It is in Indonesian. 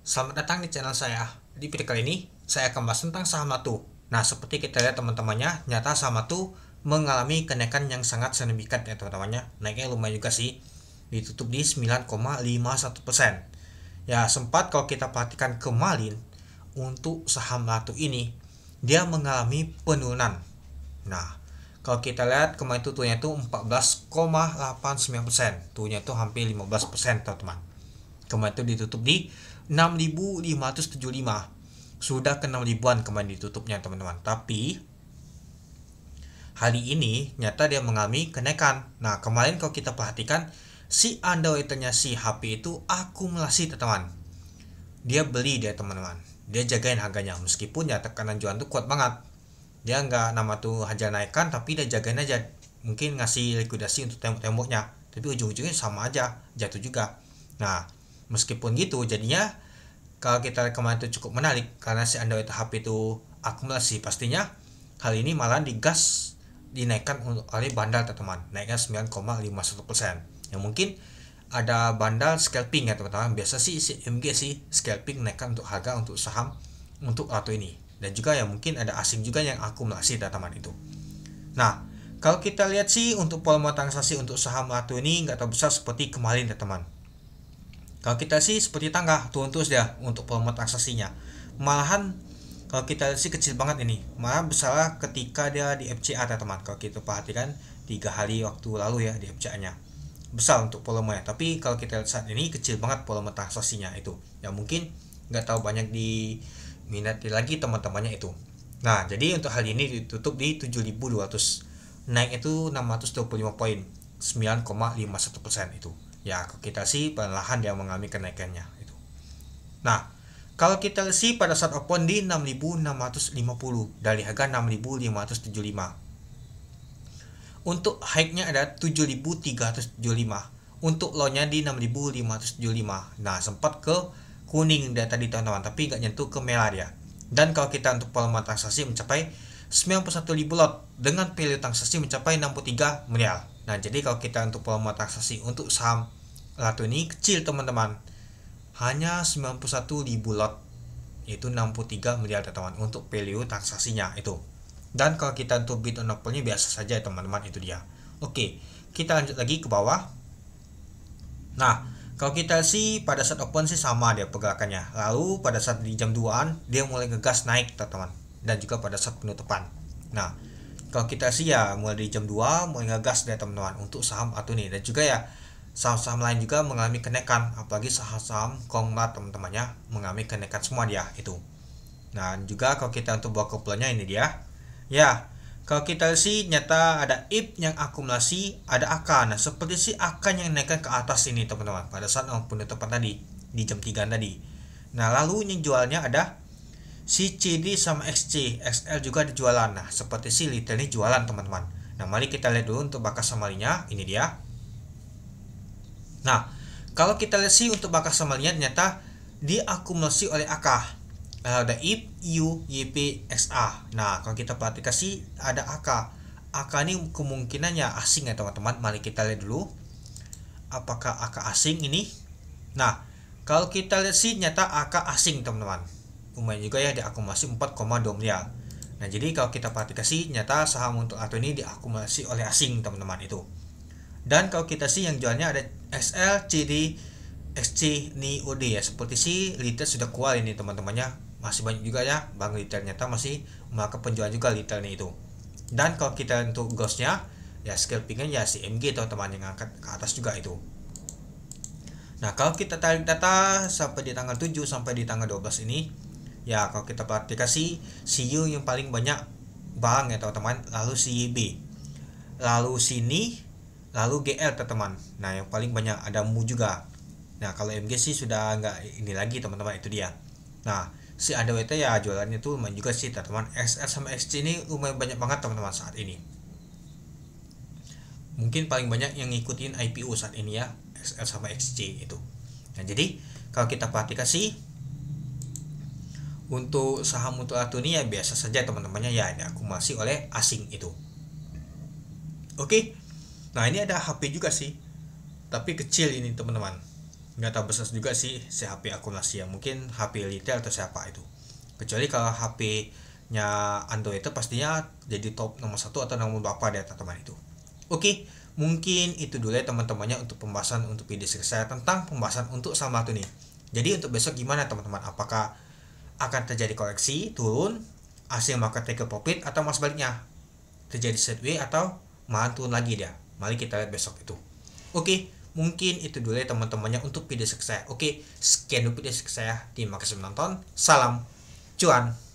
Selamat datang di channel saya. Di video kali ini, saya akan bahas tentang saham Latu. Nah, seperti kita lihat teman-temannya, nyata saham Latu mengalami kenaikan yang sangat signifikan ya teman-temannya. Naiknya lumayan juga sih. Ditutup di 9,51%. Ya, sempat kalau kita perhatikan kemarin, untuk saham Latu ini, dia mengalami penurunan. Nah, kalau kita lihat kemarin itu turunnya itu 14,89%. Turunnya itu hampir 15% teman-teman. Kemarin itu ditutup di 6.575. Sudah ke 6 ribuan kemarin ditutupnya teman-teman. Tapi hari ini nyata dia mengalami kenaikan. Nah, kemarin kalau kita perhatikan si underwaternya si HP itu akumulasi teman-teman. Dia beli dia teman-teman. Dia jagain harganya meskipun ya tekanan jualan tuh kuat banget. Dia nggak nama tuh hajar naikkan tapi dia jagain aja. Mungkin ngasih likuidasi untuk tembok-temboknya. Tapi ujung-ujungnya sama aja, jatuh juga. Nah, meskipun gitu jadinya kalau kita kemarin itu cukup menarik karena si Android HP itu akumulasi, pastinya hal ini malah digas dinaikkan oleh bandar teman-teman, naiknya 9,51%. Yang mungkin ada bandar scalping ya teman-teman. Biasa sih si MG sih scalping naikkan untuk harga untuk saham untuk auto ini. Dan juga ya mungkin ada asing juga yang akumulasi teman-teman itu. Nah, kalau kita lihat sih untuk volume transaksi untuk saham auto ini nggak terlalu besar seperti kemarin teman-teman. Kalau kita sih seperti tangga turun terus dia untuk volume transaksinya. Malahan kalau kita lihat sih kecil banget ini. Malah besar ketika dia di FCA teman-teman. Kalau kita perhatikan 3 hari waktu lalu ya di FCA-nya. Besar untuk volumenya. Tapi kalau kita lihat saat ini kecil banget volume transaksinya itu. Ya mungkin nggak tahu banyak diminati lagi teman-temannya itu. Nah, jadi untuk hari ini ditutup di 7.200. Naik itu 625 poin. 9,51% itu. Ya, kita sih perlahan dia mengalami kenaikannya itu. Nah, kalau kita sih pada saat open di 6.650 dari harga 6.575. Untuk high-nya ada 7.375. Untuk low-nya di 6.575. Nah, sempat ke kuning dari tadi teman-teman, tapi nggak nyentuh ke merah dia. Dan kalau kita untuk volume transaksi mencapai 91.000 lot dengan value transaksi mencapai 63 miliar. Nah, jadi kalau kita untuk volume transaksi untuk saham Latu ini kecil teman-teman, hanya 91.000 lot, yaitu 63 miliar teman-teman untuk value transaksinya itu. Dan kalau kita untuk bid on offer-nya biasa saja teman-teman, itu dia. Oke, kita lanjut lagi ke bawah. Nah, kalau kita sih pada saat open sih sama dia pergerakannya. Lalu pada saat di jam 2-an dia mulai ngegas naik teman-teman, dan juga pada saat penutupan. Nah, kalau kita sih ya mulai di jam 2 mulai ngegas deh teman-teman untuk saham atau nih. Dan juga ya saham-saham lain juga mengalami kenaikan, apalagi saham-saham konglomerat teman-temannya mengalami kenaikan semua dia itu. Nah, juga kalau kita untuk bawa kepulannya ini dia. Ya, kalau kita sih nyata ada IP yang akumulasi, ada AK. Nah, seperti si AK yang naikkan ke atas ini teman-teman pada saat penutupan tadi di jam 3 tadi. Nah, lalu yang jualnya ada si CD sama XC, XL juga dijualan. Nah, seperti si retail ini jualan teman-teman. Nah, mari kita lihat dulu untuk bakas samarinya. Ini dia. Nah, kalau kita lihat sih untuk bakas samarinya ternyata diakumulasi oleh AK. Ada IP, U, YP, XA. Nah, kalau kita perhatikan sih ada AK. AK ini kemungkinannya asing ya teman-teman. Mari kita lihat dulu apakah AK asing ini. Nah, kalau kita lihat sih nyata AK asing teman-teman. Lumayan juga ya diakumulasi 4,2 miliar. Nah, jadi kalau kita perhatikan sih nyata saham untuk atau ini diakumulasi oleh asing teman-teman itu. Dan kalau kita sih yang jualnya ada XL, CD, XC, ini OD ya. Seperti sih retail sudah keluar ini teman-temannya. Masih banyak juga ya bank retail nyata masih melakukan penjualan juga retailnya itu. Dan kalau kita untuk ghostnya ya scalpingnya ya si MG teman-teman yang angkat ke atas juga itu. Nah, kalau kita tarik data sampai di tanggal 7 sampai di tanggal 12 ini, ya kalau kita perhatikan sih CU yang paling banyak barang ya teman-teman, lalu CYB, lalu sini, lalu GL teman-teman. Nah, yang paling banyak ada MU juga. Nah, kalau MG sih sudah nggak ini lagi teman-teman, itu dia. Nah, si ADWT ya jualannya tuh lumayan juga sih teman-teman. XL sama XC ini lumayan banyak banget teman-teman saat ini. Mungkin paling banyak yang ngikutin IPO saat ini ya, XL sama XC itu. Nah, jadi kalau kita perhatikan sih untuk saham untuk Latu ini ya biasa saja teman-temannya ya, diakumulasi oleh asing itu. Oke. Nah, ini ada HP juga sih. Tapi kecil ini teman-teman. nggak tahu besar juga sih si HP akumulasi ya, mungkin HP Elite atau siapa itu. Kecuali kalau HP-nya Android itu pastinya jadi top nomor satu atau nomor berapa di atas teman itu. Oke, mungkin itu dulu ya teman-temannya untuk pembahasan untuk video saya tentang pembahasan untuk sama tuh nih. Jadi untuk besok gimana teman-teman? Apakah akan terjadi koleksi turun, hasil market take profit, atau mas sebaliknya terjadi sideways atau malah turun lagi dia? Mari kita lihat besok itu. Oke, mungkin itu dulu ya teman-temannya untuk video saya. Oke, sekian dulu video saya. Terima kasih menonton. Salam cuan.